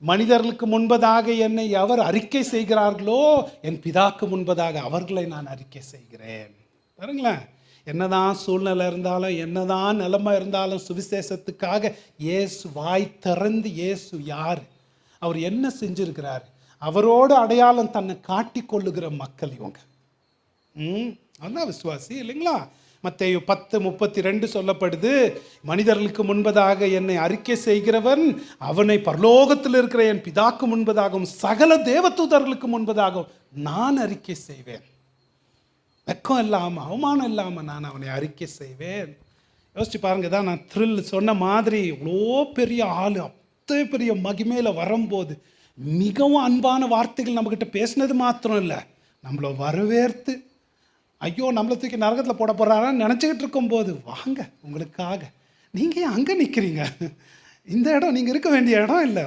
மனிதர்களுக்கு முன்பதாக என்னை எவர் அறிக்கை செய்கிறார்களோ என் பிதாக்கு முன்பதாக அவர்களை நான் அறிக்கை செய்கிறேன். பாருங்களேன், என்னதான் சூழ்நிலை இருந்தாலும் என்னதான் நிலைமை இருந்தாலும் சுவிசேஷத்துக்காக இயேசு வாய் திறந்து, இயேசு யார், அவர் என்ன செஞ்சிருக்கிறார், அவரோடு அடையாளம் தன்னை காட்டி கொள்ளுகிற மக்கள் இவங்க. அதான் விசுவாசி இல்லைங்களா? மத்தேயு 10:32 சொல்லப்படுது, மனிதர்களுக்கு முன்பதாக என்னை அறிக்கை செய்கிறவன் அவனை பரலோகத்தில் இருக்கிற என் பிதாக்கு முன்பதாகவும் சகல தேவதூதர்களுக்கு முன்பதாகவும் நான் அறிக்கை செய்வேன். வெக்கம் இல்லாமல் அவமானம் இல்லாமல் நான் அவனை அறிக்கை செய்வேன். யோசிச்சு பாருங்க, தான் நான் த்ரில் சொன்ன மாதிரி இவ்வளோ பெரிய ஆள் அத்தனை பெரிய மகிமையில் வரும்போது மிகவும் அன்பான வார்த்தைகள் நம்மக்கிட்ட பேசினது மாத்திரம் இல்லை, நம்மளை வரவேற்று ஐயோ நம்மளை தூக்கி நரகத்தில் போட போகிறாரான்னு நினச்சிக்கிட்டு இருக்கும்போது, வாங்க உங்களுக்காக, நீங்கள் அங்கே நிற்கிறீங்க, இந்த இடம் நீங்கள் இருக்க வேண்டிய இடம் இல்லை.